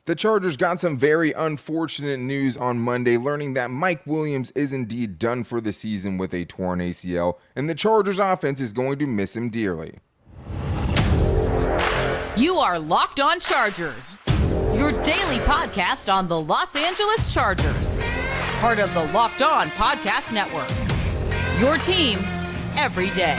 The Chargers got some very unfortunate news on Monday, learning that Mike Williams is indeed done for the season with a torn ACL, and the Chargers offense is going to miss him dearly. You are Locked On Chargers, your daily podcast on the Los Angeles Chargers, part of the Locked On Podcast Network, your team every day.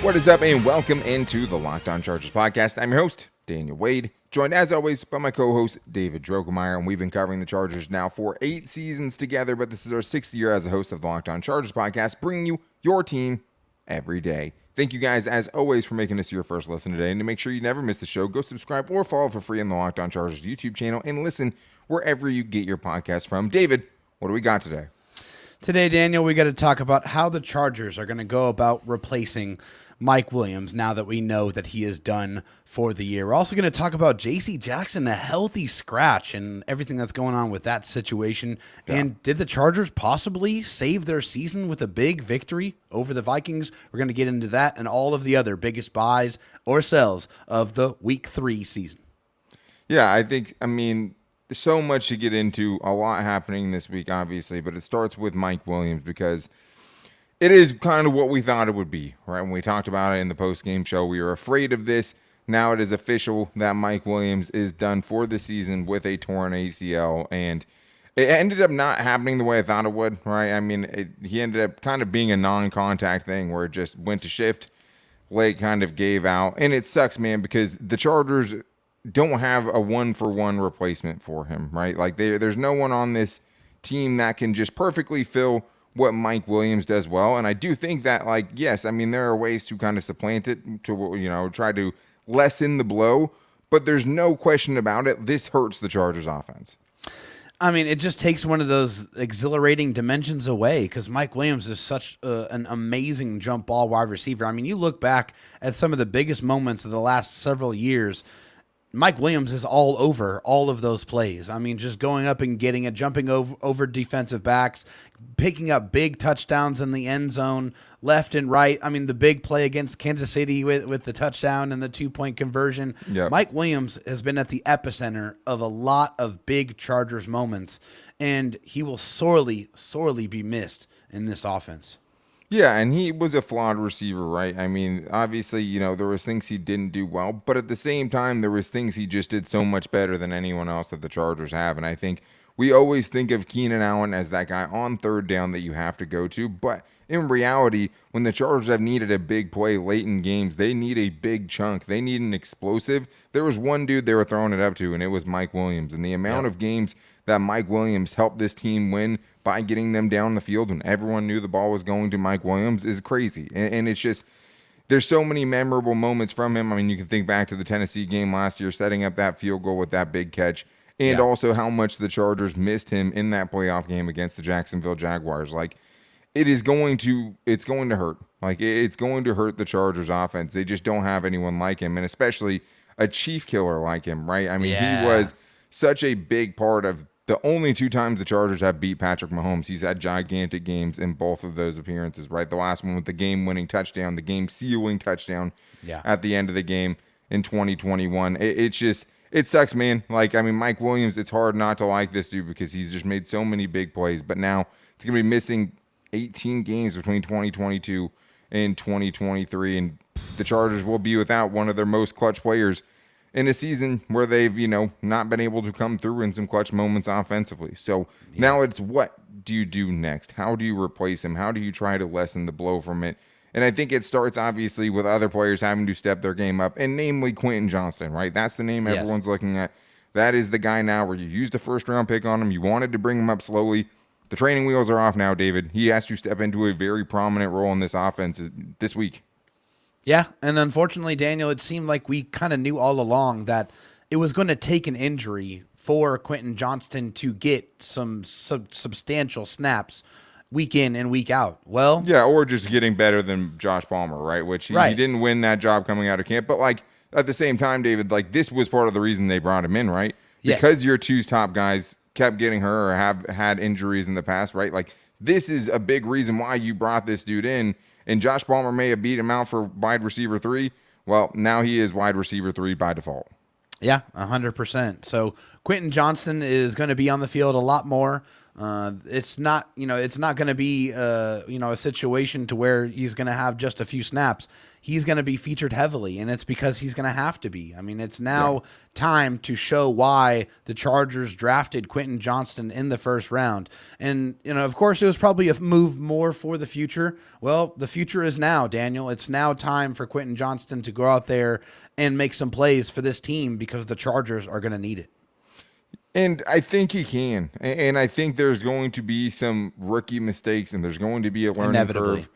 What is up, and welcome into the Locked On Chargers podcast. I'm your host, Daniel Wade, joined as always by my co-host, David Drogemeyer, and we've been covering the Chargers now for 8 seasons together, but this is our 6th year as a host of the Locked On Chargers podcast, bringing you your team every day. Thank you guys, as always, for making this your first listen today, and to make sure you never miss the show, go subscribe or follow for free on the Locked On Chargers YouTube channel, and listen wherever you get your podcast from. David, what do we got today? Today, Daniel, we got to talk about how the Chargers are going to go about replacing Mike Williams now that we know that he is done for the year. We're also going to talk about J.C. Jackson, a healthy scratch, and everything that's going on with that situation. Yeah. And did the Chargers possibly save their season with a big victory over the Vikings? We're going to get into that and all of the other biggest buys or sells of the Week 3 season. Yeah, I mean, so much to get into, a lot happening this week, obviously, but it starts with Mike Williams because it is kind of what we thought it would be, right? When we talked about it in the post-game show, we were afraid of this. Now it is official that Mike Williams is done for the season with a torn ACL, and it ended up not happening the way I thought it would, right? I mean, he ended up kind of being a non-contact thing where it just went to shift, leg kind of gave out, and it sucks, man, because the Chargers don't have a one-for-one replacement for him, right? Like, there's no one on this team that can just perfectly fill what Mike Williams does well. And I do think that, like, yes, I mean, there are ways to kind of supplant it, to, you know, try to lessen the blow, but there's no question about it. This hurts the Chargers offense. I mean, it just takes one of those exhilarating dimensions away because Mike Williams is such an amazing jump ball wide receiver. I mean, you look back at some of the biggest moments of the last several years, Mike Williams is all over all of those plays. I mean, just going up and getting it, jumping over defensive backs, picking up big touchdowns in the end zone, left and right. I mean, the big play against Kansas City with the touchdown and the 2-point conversion. Yep. Mike Williams has been at the epicenter of a lot of big Chargers moments, and he will sorely, sorely be missed in this offense. Yeah, and he was a flawed receiver, right? I mean, obviously, you know, there was things he didn't do well, but at the same time, there was things he just did so much better than anyone else that the Chargers have. And I think we always think of Keenan Allen as that guy on third down that you have to go to, but in reality, when the Chargers have needed a big play late in games, they need a big chunk. They need an explosive. There was one dude they were throwing it up to, and it was Mike Williams. And the amount of games that Mike Williams helped this team win by getting them down the field when everyone knew the ball was going to Mike Williams is crazy. And it's just, there's so many memorable moments from him. I mean, you can think back to the Tennessee game last year, setting up that field goal with that big catch, and also how much the Chargers missed him in that playoff game against the Jacksonville Jaguars. Like, it's going to hurt. Like, it's going to hurt the Chargers offense. They just don't have anyone like him, and especially a chief killer like him, right? I mean, he was such a big part of the only 2 times the Chargers have beat Patrick Mahomes. He's had gigantic games in both of those appearances, right? The last one with the game-winning touchdown, the game-sealing touchdown at the end of the game in 2021. It sucks, man. Like, I mean, Mike Williams, it's hard not to like this dude because he's just made so many big plays, but now it's going to be missing 18 games between 2022 and 2023, and the Chargers will be without one of their most clutch players in a season where they've, you know, not been able to come through in some clutch moments offensively. So now it's, what do you do next? How do you replace him? How do you try to lessen the blow from it? And I think it starts, obviously, with other players having to step their game up, and namely Quentin Johnston, right? That's the name everyone's looking at. That is the guy now where you used a first-round pick on him. You wanted to bring him up slowly. The training wheels are off now, David. He has to step into a very prominent role in this offense this week. Yeah, and unfortunately, Daniel, it seemed like we kind of knew all along that it was going to take an injury for Quentin Johnston to get some substantial snaps week in and week out. Well, yeah, or just getting better than Josh Palmer, right? Which he didn't win that job coming out of camp. But, like, at the same time, David, like, this was part of the reason they brought him in, right? Because your 2 top guys kept getting hurt or have had injuries in the past, right? Like, this is a big reason why you brought this dude in. And Josh Palmer may have beat him out for wide receiver 3. Well, now he is wide receiver 3 by default. Yeah, 100%. So Quentin Johnston is going to be on the field a lot more. It's not going to be, a situation to where he's going to have just a few snaps. He's going to be featured heavily, and it's because he's going to have to be. I mean, it's now time to show why the Chargers drafted Quentin Johnston in the first round. And, of course, it was probably a move more for the future. Well, the future is now, Daniel. It's now time for Quentin Johnston to go out there and make some plays for this team because the Chargers are going to need it. And I think he can. And I think there's going to be some rookie mistakes, and there's going to be a learning curve.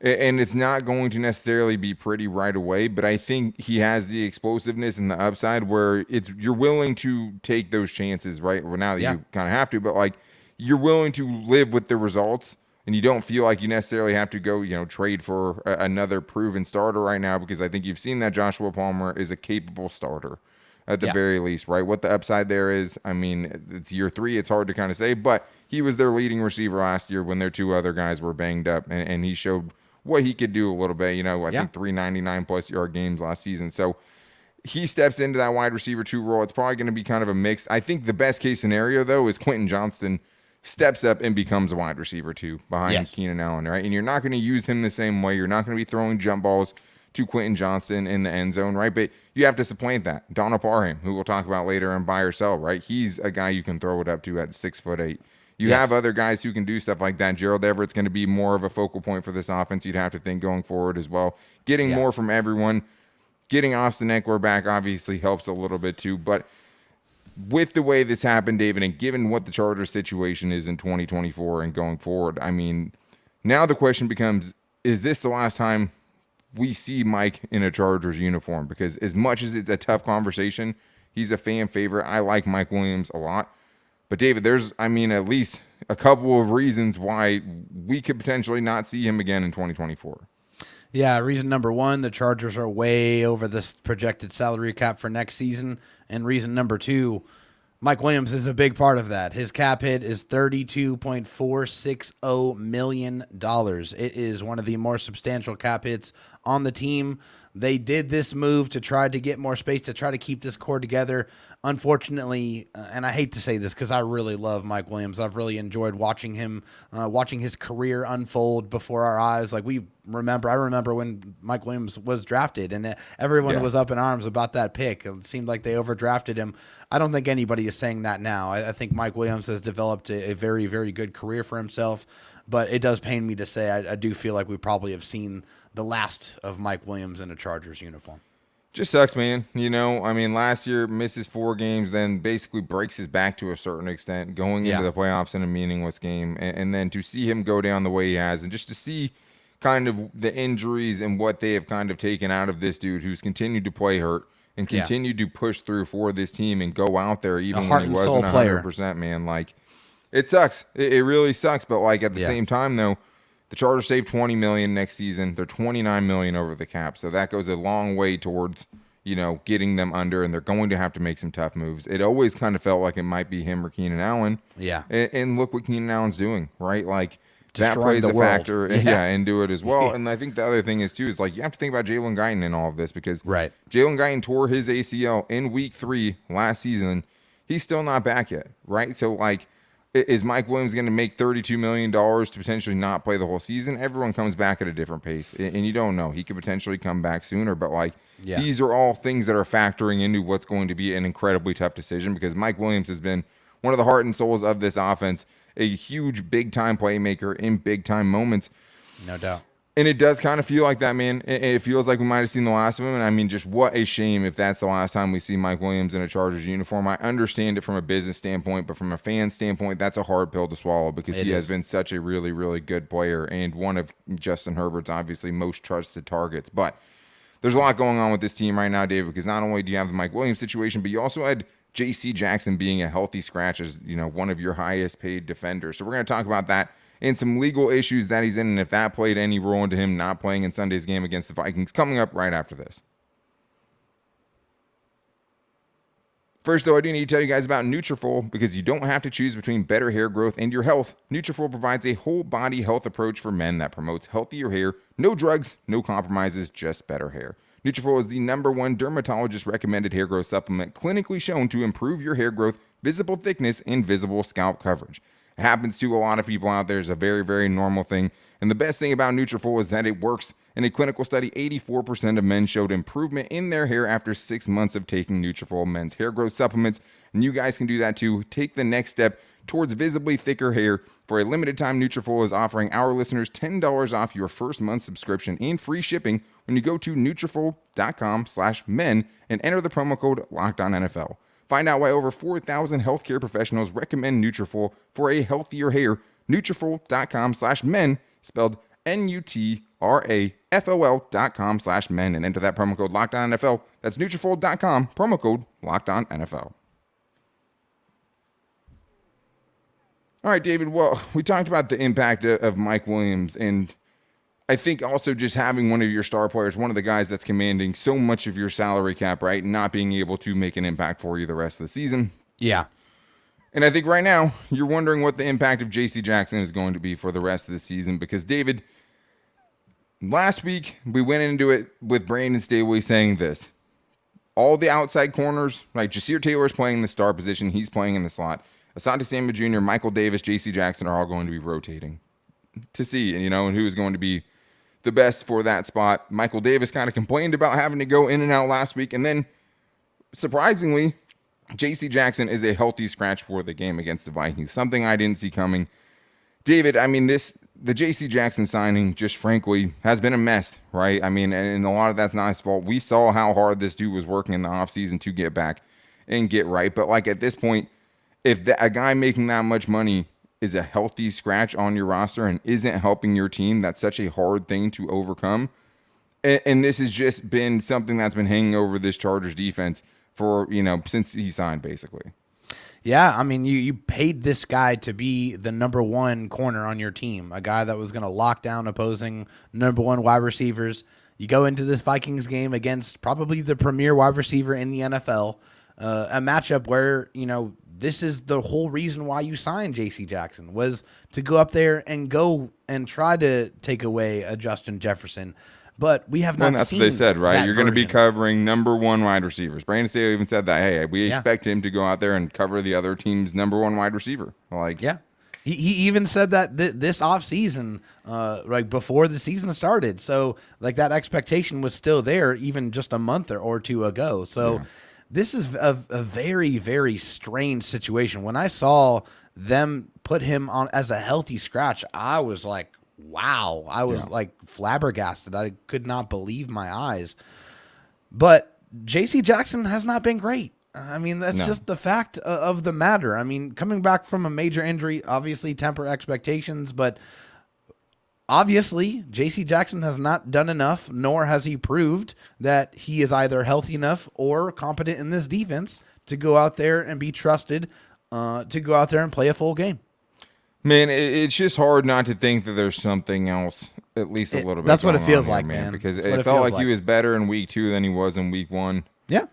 And it's not going to necessarily be pretty right away, but I think he has the explosiveness and the upside where you're willing to take those chances, right? Well, now that you kind of have to, but like you're willing to live with the results, and you don't feel like you necessarily have to go, trade for another proven starter right now, because I think you've seen that Joshua Palmer is a capable starter at the very least, right? What the upside there is, I mean, it's year 3. It's hard to kind of say, but he was their leading receiver last year when their 2 other guys were banged up, and he showed what he could do a little bit. I think 399 plus yard games last season. So he steps into that wide receiver 2 role. It's probably going to be kind of a mix. I think the best case scenario, though, is Quentin Johnston steps up and becomes a wide receiver 2 behind Keenan Allen, right? And you're not going to use him the same way. You're not going to be throwing jump balls to Quentin Johnston in the end zone, right? But you have to supplant that. Donald Parham, who we'll talk about later on buy or sell, right? He's a guy you can throw it up to at 6'8". You have other guys who can do stuff like that. Gerald Everett's going to be more of a focal point for this offense. You'd have to think going forward as well. Getting more from everyone. Getting Austin Eckler back obviously helps a little bit too. But with the way this happened, David, and given what the Chargers situation is in 2024 and going forward, I mean, now the question becomes, is this the last time we see Mike in a Chargers uniform? Because as much as it's a tough conversation, he's a fan favorite. I like Mike Williams a lot. But, David, there's, at least a couple of reasons why we could potentially not see him again in 2024. Yeah, reason number 1, the Chargers are way over this projected salary cap for next season. And reason number 2, Mike Williams is a big part of that. His cap hit is $32.460 million. It is one of the more substantial cap hits on the team. They did this move to try to get more space, to try to keep this core together. Unfortunately, and I hate to say this because I really love Mike Williams. I've really enjoyed watching him, watching his career unfold before our eyes. Like I remember when Mike Williams was drafted, and everyone was up in arms about that pick. It seemed like they overdrafted him. I don't think anybody is saying that now. I think Mike Williams has developed a very, very good career for himself. But it does pain me to say I do feel like we probably have seen the last of Mike Williams in a Chargers uniform. Just sucks, man. Last year misses 4 games, then basically breaks his back to a certain extent, going into the playoffs in a meaningless game. And then to see him go down the way he has, and just to see kind of the injuries and what they have kind of taken out of this dude who's continued to play hurt and continued to push through for this team and go out there even when he wasn't 100%, man. Like, it sucks. It really sucks. But, like, at the same time, though, the Chargers save $20 million next season. They're $29 million over the cap. So that goes a long way towards, getting them under, and they're going to have to make some tough moves. It always kind of felt like it might be him or Keenan Allen. Yeah. And look what Keenan Allen's doing, right? Like, that plays a factor into it as well. And I think the other thing is, too, is like you have to think about Jalen Guyton in all of this, because Jalen Guyton tore his ACL in week 3 last season. He's still not back yet, right? So, like, is Mike Williams going to make $32 million to potentially not play the whole season? Everyone comes back at a different pace, and you don't know. He could potentially come back sooner, but these are all things that are factoring into what's going to be an incredibly tough decision, because Mike Williams has been one of the heart and souls of this offense, a huge big-time playmaker in big-time moments. No doubt. And it does kind of feel like that, man. It feels like we might have seen the last of him. And just what a shame if that's the last time we see Mike Williams in a Chargers uniform. I understand it from a business standpoint, but from a fan standpoint, that's a hard pill to swallow, because he has been such a really, really good player and one of Justin Herbert's obviously most trusted targets. But there's a lot going on with this team right now, David, because not only do you have the Mike Williams situation, but you also had J.C. Jackson being a healthy scratch as, one of your highest paid defenders. So we're going to talk about that and some legal issues that he's in, and if that played any role into him not playing in Sunday's game against the Vikings, coming up right after this. First, though, I do need to tell you guys about Nutrafol because you don't have to choose between better hair growth and your health. Nutrafol provides a whole body health approach for men that promotes healthier hair. No drugs, no compromises, just better hair. Nutrafol is the #1 dermatologist recommended hair growth supplement clinically shown to improve your hair growth, visible thickness, and visible scalp coverage. It happens to a lot of people out there. It's a very, very normal thing. And the best thing about Nutrafol is that it works. In a clinical study, 84% of men showed improvement in their hair after 6 months of taking Nutrafol men's hair growth supplements. And you guys can do that too. Take the next step towards visibly thicker hair. For a limited time, Nutrafol is offering our listeners $10 off your first month subscription and free shipping when you go to Nutrafol.com/men and enter the promo code LOCKEDONNFL. Find out why over 4,000 healthcare professionals recommend Nutrafol for a healthier hair. Nutrafol.com/men, spelled Nutrafol.com/men, and enter that promo code LOCKEDONNFL. That's Nutrafol.com, promo code LOCKEDONNFL. All right, David, well, we talked about the impact of Mike Williams, and I think also just having one of your star players, one of the guys that's commanding so much of your salary cap, right, not being able to make an impact for you the rest of the season. Yeah. And I think right now you're wondering what the impact of J.C. Jackson is going to be for the rest of the season because, David, last week we went into it with Brandon Staley saying this. All the outside corners, like Jasir Taylor's playing the star position, he's playing in the slot. Asante Samuel Jr., Michael Davis, J.C. Jackson are all going to be rotating to see, and who is going to be the best for that spot. Michael Davis kind of complained about having to go in and out last week, and then surprisingly, J.C. Jackson is a healthy scratch for the game against the Vikings, something I didn't see coming. David, I mean, the J.C. Jackson signing just frankly has been a mess, right? I mean, and a lot of that's not his fault. We saw how hard this dude was working in the offseason to get back and get right, but like at this point, if a guy making that much money is a healthy scratch on your roster and isn't helping your team, that's such a hard thing to overcome. And this has just been something that's been hanging over this Chargers defense for, since he signed, basically. Yeah, I mean, you paid this guy to be the #1 corner on your team, a guy that was going to lock down opposing #1 wide receivers. You go into this Vikings game against probably the premier wide receiver in the NFL, a matchup where, this is the whole reason why you signed J.C. Jackson, was to go up there and go and try to take away a Justin Jefferson. But we have not seen. That's what they said, right? You're going to be version. covering #1 wide receivers. Brandon Staley even said that, hey, we expect him to go out there and cover the other team's #1 wide receiver. Yeah. He even said that this offseason, right before the season started. So, that expectation was still there even just a month or two ago. So, this is a very, very strange situation. When I saw them put him on as a healthy scratch, I was like, wow. I was flabbergasted. I could not believe my eyes. But J.C. Jackson has not been great. I mean, that's just the fact of the matter. I mean, coming back from a major injury, obviously temper expectations, but obviously J.C. Jackson has not done enough, nor has he proved that he is either healthy enough or competent in this defense to go out there and be trusted to go out there and play a full game. Man, it's just hard not to think that there's something else, at least a little bit. That's what it feels here, like, man. Because it felt like he was better in week 2 than he was in week 1. Yeah.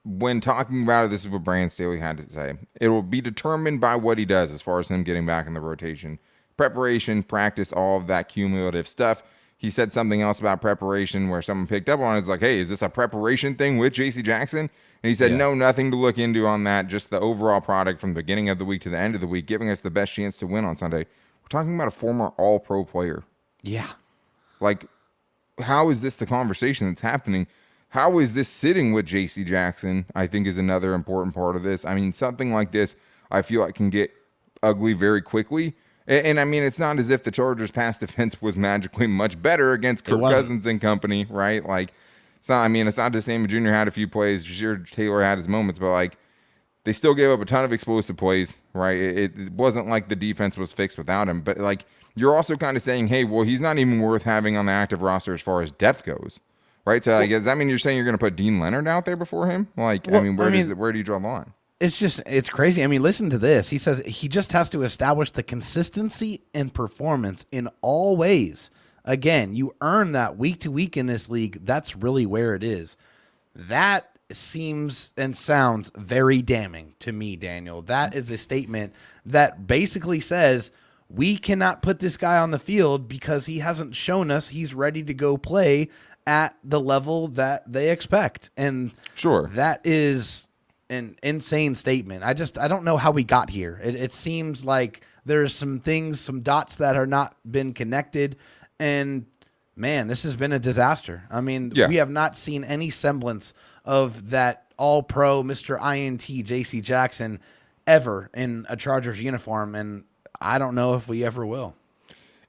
When talking about it, this is what Brandon Staley had to say. It will be determined by what he does as far as him getting back in the rotation. Preparation, practice, all of that cumulative stuff. He said something else about preparation where someone picked up on it. It's like, hey, is this a preparation thing with J.C. Jackson? And he said, no, nothing to look into on that. Just the overall product from the beginning of the week to the end of the week, giving us the best chance to win on Sunday. We're talking about a former all-pro player. Yeah. How is this the conversation that's happening? How is this sitting with J.C. Jackson, I think, is another important part of this. I mean, something like this, I feel like can get ugly very quickly. And I mean, it's not as if the Chargers' pass defense was magically much better against Kirk Cousins and company, right? It's not the same. Jr. had a few plays. Jasir Taylor had his moments, but they still gave up a ton of explosive plays, right? It wasn't like the defense was fixed without him, but you're also kind of saying, hey, well, he's not even worth having on the active roster as far as depth goes, right? So does that mean you're saying you're going to put Dean Leonard out there before him? Where do you draw the line? It's crazy. I mean, listen to this. He says he just has to establish the consistency and performance in all ways. Again, you earn that week to week in this league. That's really where it is. That seems and sounds very damning to me, Daniel. That is a statement that basically says we cannot put this guy on the field because he hasn't shown us he's ready to go play at the level that they expect. And sure, that is an insane statement. I don't know how we got here. It seems like there's some things, some dots that are not been connected. And man, this has been a disaster. I mean, we have not seen any semblance of that all-pro Mr. INT JC Jackson ever in a Chargers uniform, and I don't know if we ever will.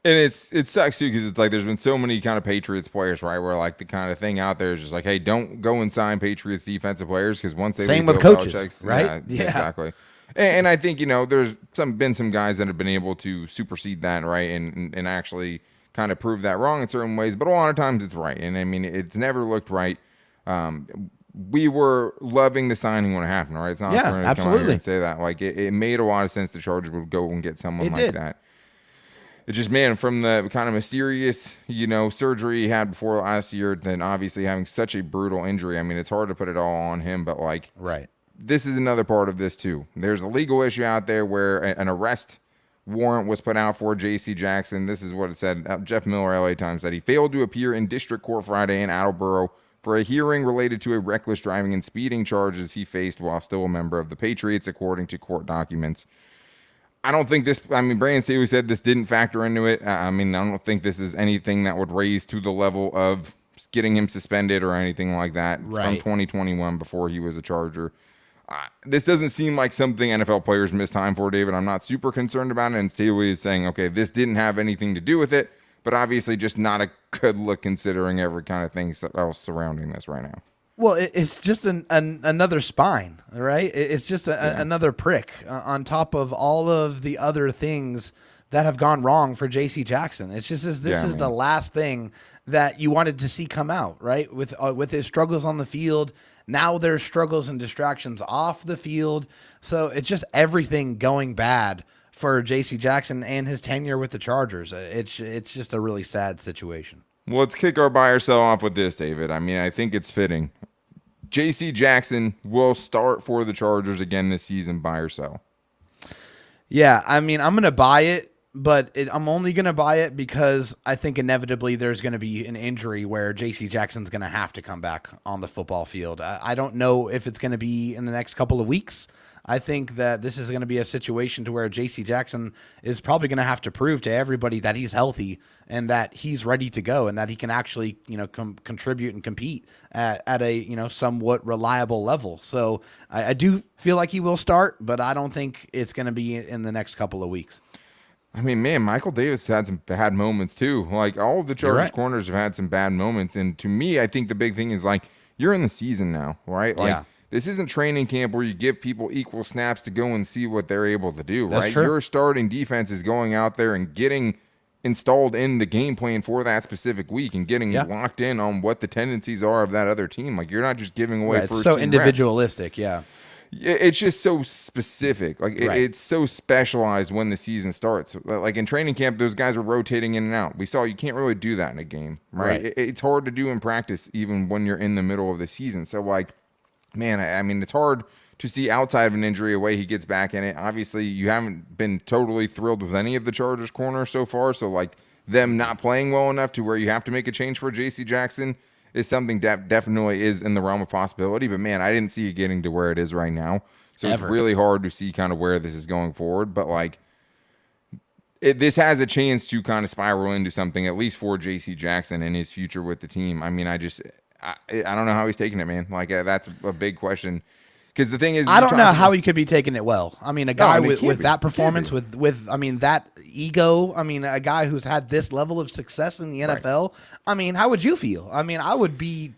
And it sucks too, because it's like there's been so many kind of Patriots players, right, where like the kind of thing out there is just like, hey, don't go and sign Patriots defensive players, because once they same leave with Bill coaches, Belichick's, right? Yeah, exactly. And I think, there's been some guys that have been able to supersede that, right, and actually kind of prove that wrong in certain ways, but a lot of times it's right. And I mean, it's never looked right. We were loving the signing when it happened, right? It's not going to come out here and say that. Like, it made a lot of sense the Chargers would go and get someone like that. It just, man, from the kind of mysterious, surgery he had before last year, then obviously having such a brutal injury. I mean, it's hard to put it all on him, but like, right. This is another part of this too. There's a legal issue out there where an arrest warrant was put out for J.C. Jackson. This is what it said. Jeff Miller, LA Times, said he failed to appear in district court Friday in Attleboro for a hearing related to a reckless driving and speeding charges he faced while still a member of the Patriots, according to court documents. I don't think this, Brandon Staley said this didn't factor into it. I don't think this is anything that would raise to the level of getting him suspended or anything like that. It's from 2021 before he was a Charger. This doesn't seem like something NFL players miss time for, David. I'm not super concerned about it. And Staley is saying, okay, this didn't have anything to do with it, but obviously just not a good look considering every kind of thing else surrounding this right now. Well, it's just another spine, right? It's just another prick on top of all of the other things that have gone wrong for J.C. Jackson. It's just this is the last thing that you wanted to see come out, right? With his struggles on the field. Now there's struggles and distractions off the field. So it's just everything going bad for J.C. Jackson and his tenure with the Chargers. It's just a really sad situation. Well, let's kick our buy or sell off with this, David. I think it's fitting. J.C. Jackson will start for the Chargers again this season, buy or sell? Yeah, I'm going to buy it, but I'm only going to buy it because I think inevitably there's going to be an injury where J.C. Jackson's going to have to come back on the football field. I don't know if it's going to be in the next couple of weeks. I think that this is going to be a situation to where J.C. Jackson is probably going to have to prove to everybody that he's healthy and that he's ready to go and that he can actually, contribute and compete at a, somewhat reliable level. So I do feel like he will start, but I don't think it's going to be in the next couple of weeks. Michael Davis had some bad moments too. Like all of the Chargers corners have had some bad moments. And to me, I think the big thing is like, you're in the season now, right? Like, this isn't training camp where you give people equal snaps to go and see what they're able to do, right? True. Your starting defense is going out there and getting installed in the game plan for that specific week and getting locked in on what the tendencies are of that other team. Like, you're not just giving away first It's so team individualistic, reps. It's just so specific. Like, it's so specialized when the season starts. Like, in training camp, those guys are rotating in and out. We saw you can't really do that in a game, right? It's hard to do in practice even when you're in the middle of the season. So, like, man, it's hard to see outside of an injury a way he gets back in it. Obviously, you haven't been totally thrilled with any of the Chargers corners so far. So, like, them not playing well enough to where you have to make a change for J.C. Jackson is something that definitely is in the realm of possibility. But, man, I didn't see it getting to where it is right now. So it's really hard to see kind of where this is going forward. But, like, this has a chance to kind of spiral into something, at least for J.C. Jackson and his future with the team. I don't know how he's taking it, man. Like, that's a big question. Because the thing is, I don't know how he could be taking it well. A guy with that performance, with that ego. A guy who's had this level of success in the NFL. How would you feel? I would be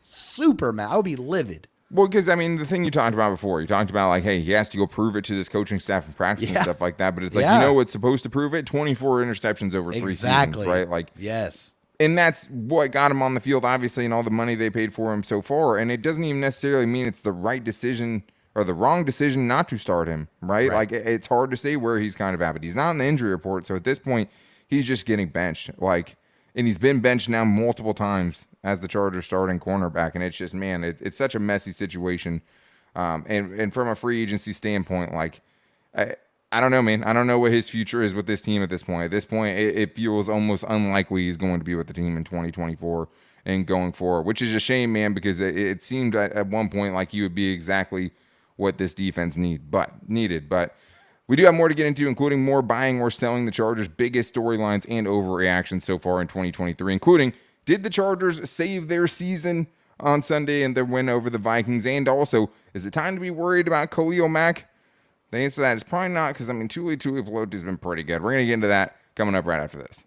super mad. I would be livid. Well, because, the thing you talked about before, you talked about, like, hey, he has to go prove it to this coaching staff in practice and stuff like that. But it's like, what's supposed to prove it? 24 interceptions over 3 seasons, right? Like, yes. And that's what got him on the field, obviously, and all the money they paid for him so far. And it doesn't even necessarily mean it's the right decision or the wrong decision not to start him, right? Like, it's hard to say where he's kind of at. But he's not in the injury report. So at this point, he's just getting benched. Like, and he's been benched now multiple times as the Chargers starting cornerback. And it's just, man, it's such a messy situation. And from a free agency standpoint, like, I don't know, man. I don't know what his future is with this team at this point. At this point, it feels almost unlikely he's going to be with the team in 2024 and going forward, which is a shame, man, because it seemed at one point like he would be exactly what this defense needed. But we do have more to get into, including more buying or selling the Chargers' biggest storylines and overreactions so far in 2023, including, did the Chargers save their season on Sunday and their win over the Vikings? And also, is it time to be worried about Khalil Mack? The answer to that is probably not, because, I mean, Tuli Tuipulotu has been pretty good. We're going to get into that coming up right after this.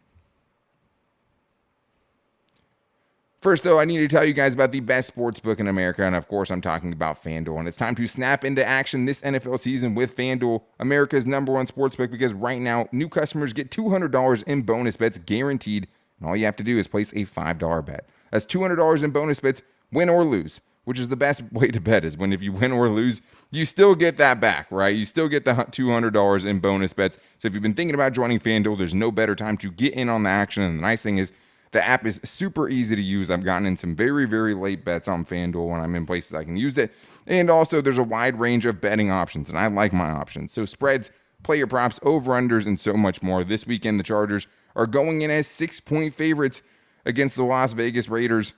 First, though, I need to tell you guys about the best sports book in America, and of course, I'm talking about FanDuel. And it's time to snap into action this NFL season with FanDuel, America's #1 sportsbook, because right now, new customers get $200 in bonus bets guaranteed, and all you have to do is place a $5 bet. That's $200 in bonus bets, win or lose, which is the best way to bet, is when if you win or lose, you still get that back, right? You still get the $200 in bonus bets. So if you've been thinking about joining FanDuel, there's no better time to get in on the action. And the nice thing is, the app is super easy to use. I've gotten in some very, very late bets on FanDuel when I'm in places I can use it. And also, there's a wide range of betting options, and I like my options. So spreads, player props, over-unders, and so much more. This weekend, the Chargers are going in as 6-point favorites against the Las Vegas Raiders.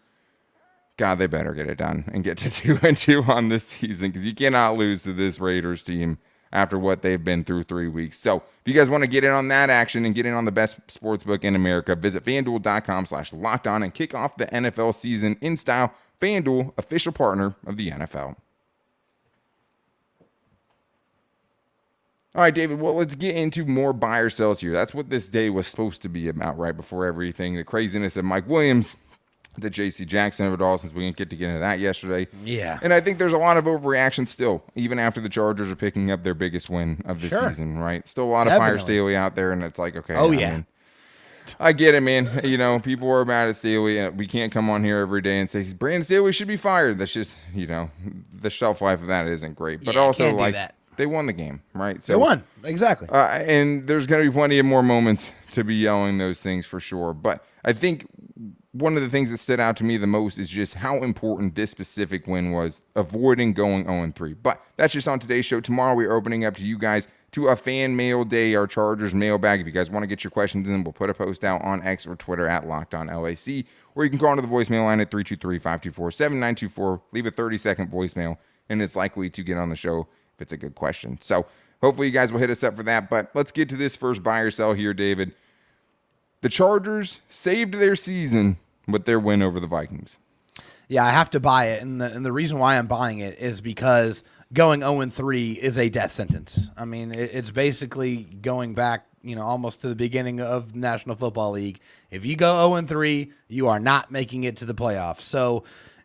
God, they better get it done and get to 2-2 on this season, because you cannot lose to this Raiders team after what they've been through 3 weeks. So if you guys want to get in on that action and get in on the best sportsbook in America, visit FanDuel.com/lockedon and kick off the NFL season in style. FanDuel, official partner of the NFL. All right, David, well, let's get into more buy or sells here. That's what this day was supposed to be about, right before everything. The craziness of Mike Williams, the J.C. Jackson of it all, since we didn't get to get into that yesterday. Yeah. And I think there's a lot of overreaction still, even after the Chargers are picking up their biggest win of the season, right? Still a lot of fire Staley out there, and it's like, okay. I get it, man. You know, people are mad at Staley, and we can't come on here every day and say, Brandon Staley should be fired. That's just, you know, the shelf life of that isn't great. But also, like, they won the game, right? So they won, exactly. And there's going to be plenty of more moments to be yelling those things for sure. But I think one of the things that stood out to me the most is just how important this specific win was, avoiding going 0-3. But that's just on today's show. Tomorrow we're opening up to you guys to a fan mail day, our Chargers mailbag. If you guys want to get your questions in, we'll put a post out on X or Twitter at LockedOnLAC, or you can call into the voicemail line at 323-524-7924. Leave a 30-second voicemail, and it's likely to get on the show if it's a good question. So hopefully you guys will hit us up for that. But let's get to this first buy or sell here, David. The Chargers saved their season with their win over the Vikings. Yeah, I have to buy it, and the reason why I'm buying it is because going 0-3 is a death sentence. I mean, it's basically going back, you know, almost to the beginning of the National Football League. If you go 0-3, you are not making it to the playoffs. So,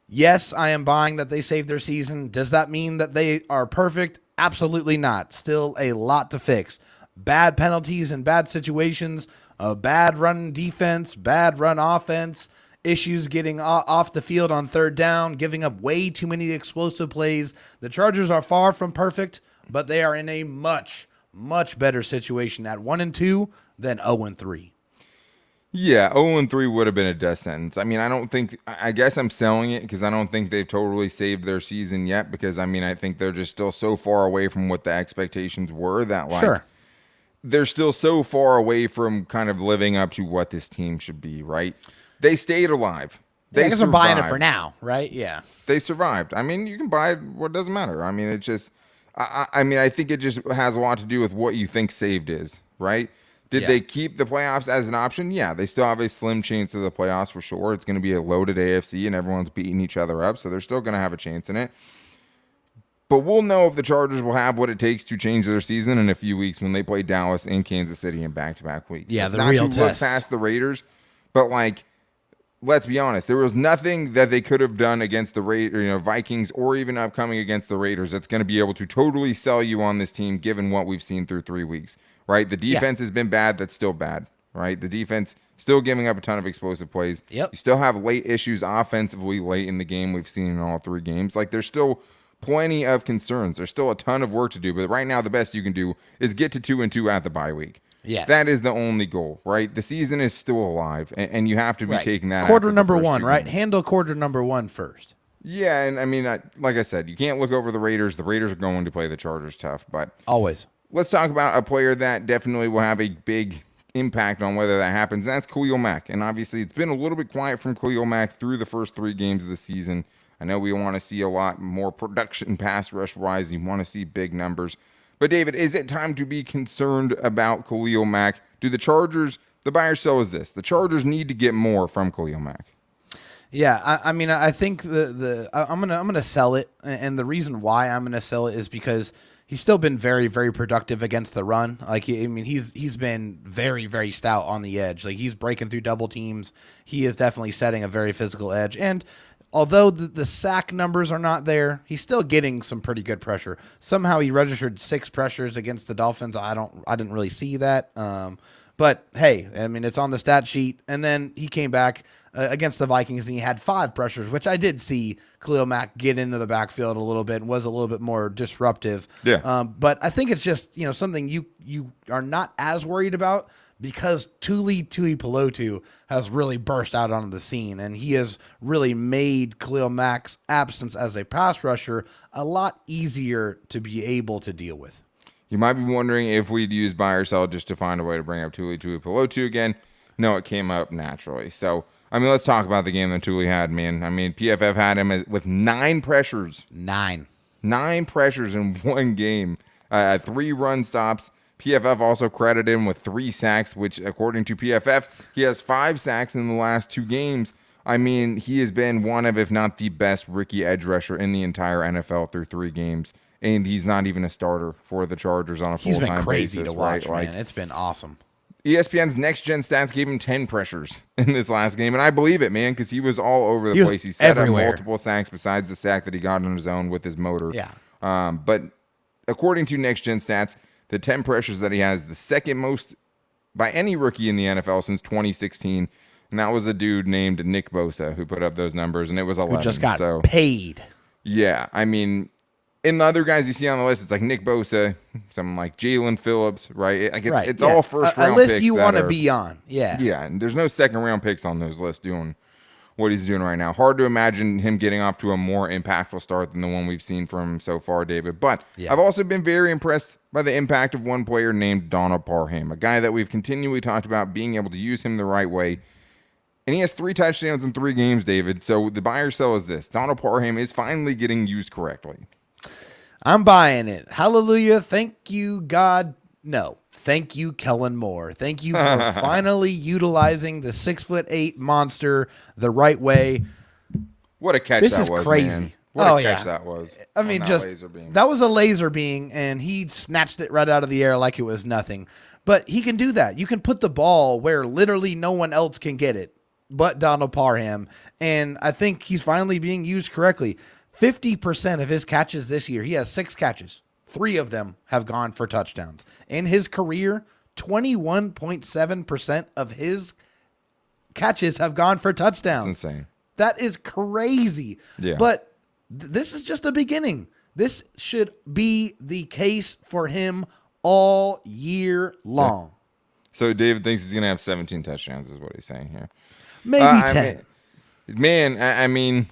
yes, I am buying that they saved their season. Does that mean that they are perfect? Absolutely not. Still a lot to fix. Bad penalties and bad situations, a bad run defense, bad run offense, issues getting off the field on third down, giving up way too many explosive plays. The Chargers are far from perfect, but they are in a much, much better situation at 1-2 than 0-3. Yeah, 0-3 would have been a death sentence. I mean, I guess I'm selling it because I don't think they've totally saved their season yet, because, I mean, I think they're just still so far away from what the expectations were that, like, they're still so far away from kind of living up to what this team should be, right? They stayed alive. I guess I'm buying it for now, right? Yeah. They survived. I mean, you can buy it. What doesn't matter. I mean, it's just, I mean, I think it just has a lot to do with what you think saved is, right? Did they keep the playoffs as an option? Yeah, they still have a slim chance of the playoffs for sure. It's going to be a loaded AFC, and everyone's beating each other up, so they're still going to have a chance in it. But we'll know if the Chargers will have what it takes to change their season in a few weeks when they play Dallas and Kansas City in back-to-back weeks. Yeah, it's the real not to look test. past the Raiders, but, like, let's be honest. There was nothing that they could have done against the Vikings, or even upcoming against the Raiders, that's going to be able to totally sell you on this team, given what we've seen through 3 weeks, right? The defense has been bad. That's still bad, right? The defense still giving up a ton of explosive plays. Yep. You still have late issues offensively late in the game. We've seen in all 3 games. Like, there's still plenty of concerns. There's still a ton of work to do. But right now, the best you can do is get to 2-2 at the bye week. Yes. That is the only goal, right? The season is still alive, and you have to be taking that quarter after the number first one, two right? games. Handle quarter number one first. Yeah, and I mean, like I said, you can't look over the Raiders. The Raiders are going to play the Chargers tough, but Always. let's talk about a player that definitely will have a big impact on whether that happens. And that's Khalil Mack. And obviously, it's been a little bit quiet from Khalil Mack through the first 3 games of the season. I know we want to see a lot more production pass rush wise. You want to see big numbers. But David, is it time to be concerned about Khalil Mack? Do the Chargers, the buy or sell is this, the Chargers need to get more from Khalil Mack? Yeah, I mean, I think I'm gonna sell it, and the reason why I'm gonna sell it is because he's still been very, very productive against the run. Like, he's been very, very stout on the edge. Like, he's breaking through double teams. He is definitely setting a very physical edge. And although the sack numbers are not there, he's still getting some pretty good pressure. Somehow he registered 6 pressures against the Dolphins. I didn't really see that. But hey, I mean, it's on the stat sheet. And then he came back against the Vikings, and he had 5 pressures, which I did see Khalil Mack get into the backfield a little bit and was a little bit more disruptive. Yeah. But I think it's just, something you are not as worried about because Tuli Tuipulotu has really burst out onto the scene, and he has really made Khalil Mack's absence as a pass rusher a lot easier to be able to deal with. You might be wondering if we'd use buy or sell just to find a way to bring up Tuli Tuipulotu again. No, it came up naturally. So, I mean, let's talk about the game that Tuli had, man. I mean, PFF had him with 9 pressures. 9 pressures in one game. 3 run stops. PFF also credited him with 3 sacks, which, according to PFF, he has 5 sacks in the last 2 games. I mean, he has been one of, if not the best rookie edge rusher in the entire NFL through 3 games. And he's not even a starter for the Chargers on a full-time basis. He's been crazy to watch, right? man. It's been awesome. ESPN's Next Gen Stats gave him 10 pressures in this last game, and I believe it, man, because he was all over the place. He set up multiple sacks besides the sack that he got on his own with his motor. Yeah. But according to Next Gen Stats, the 10 pressures that he has, the second most by any rookie in the NFL since 2016, and that was a dude named Nick Bosa who put up those numbers, and it was 11. Who just got paid. Yeah, I mean, in the other guys you see on the list, it's like Nick Bosa, someone like Jalen Phillips, right? It's all first round picks. A list you want to be on. Yeah. Yeah, and there's no second round picks on those lists doing what he's doing right now. Hard to imagine him getting off to a more impactful start than the one we've seen from him so far, David. But I've also been very impressed by the impact of one player named Donald Parham, a guy that we've continually talked about being able to use him the right way. And he has 3 touchdowns in 3 games, David. So the buy or sell is this. Donald Parham is finally getting used correctly. I'm buying it. Hallelujah. Thank you, God. No. Thank you, Kellen Moore. Thank you for finally utilizing the 6'8" monster the right way. What a catch this that is was, crazy. Man. What a catch that was. I mean, that was a laser beam, and he snatched it right out of the air like it was nothing. But he can do that. You can put the ball where literally no one else can get it but Donald Parham, and I think he's finally being used correctly. 50% of his catches this year, he has 6 catches. 3 of them have gone for touchdowns. In his career, 21.7% of his catches have gone for touchdowns. That's insane. That is crazy. Yeah. But this is just a beginning. This should be the case for him all year long. Yeah. So David thinks he's going to have 17 touchdowns is what he's saying here. Maybe 10. I mean,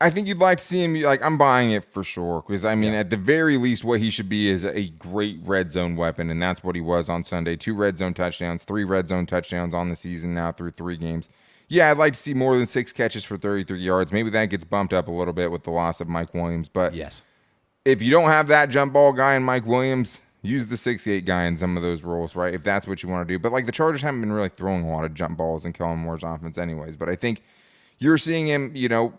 I think you'd like to see him. Like, I'm buying it for sure because, I mean, at the very least, what he should be is a great red zone weapon, and that's what he was on Sunday. 2 red zone touchdowns, 3 red zone touchdowns on the season now through 3 games. Yeah, I'd like to see more than 6 catches for 33 yards. Maybe that gets bumped up a little bit with the loss of Mike Williams. But yes, if you don't have that jump ball guy in Mike Williams, use the 6'8" guy in some of those roles, right? If that's what you want to do. But, like, the Chargers haven't been really throwing a lot of jump balls in Kellen Moore's offense anyways. But I think you're seeing him,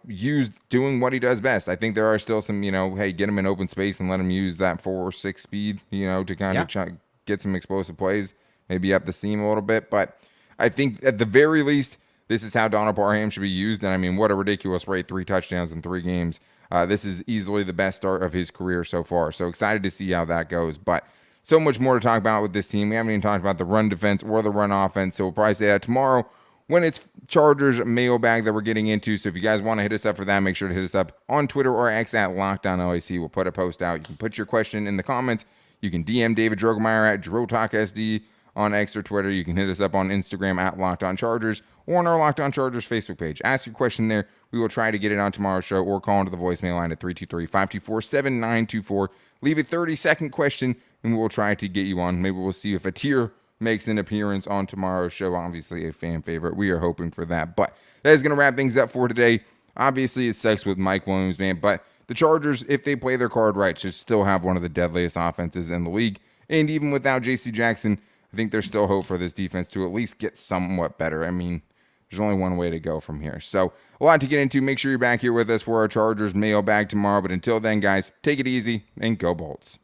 used doing what he does best. I think there are still some, hey, get him in open space and let him use that 4.6 speed, to kind of get some explosive plays, maybe up the seam a little bit. But I think at the very least, this is how Donald Parham should be used. And I mean, what a ridiculous rate, 3 touchdowns in 3 games. This is easily the best start of his career so far. So excited to see how that goes. But so much more to talk about with this team. We haven't even talked about the run defense or the run offense. So we'll probably say that tomorrow when it's Chargers mailbag that we're getting into. So if you guys want to hit us up for that, make sure to hit us up on Twitter or X at LockedOnLAC. We'll put a post out. You can put your question in the comments. You can DM David Drogemeyer at DroTalkSD on X or Twitter. You can hit us up on Instagram at Locked On Chargers or on our Locked On Chargers Facebook page. Ask your question there. We will try to get it on tomorrow's show, or call into the voicemail line at 323-524-7924. Leave a 30-second question, and we will try to get you on. Maybe we'll see if a tier makes an appearance on tomorrow's show. Obviously, a fan favorite. We are hoping for that. But that is going to wrap things up for today. Obviously, it sucks with Mike Williams, man. But the Chargers, if they play their card right, should still have one of the deadliest offenses in the league. And even without J.C. Jackson, I think there's still hope for this defense to at least get somewhat better. I mean, there's only one way to go from here. So a lot to get into. Make sure you're back here with us for our Chargers mailbag tomorrow. But until then, guys, take it easy and go Bolts.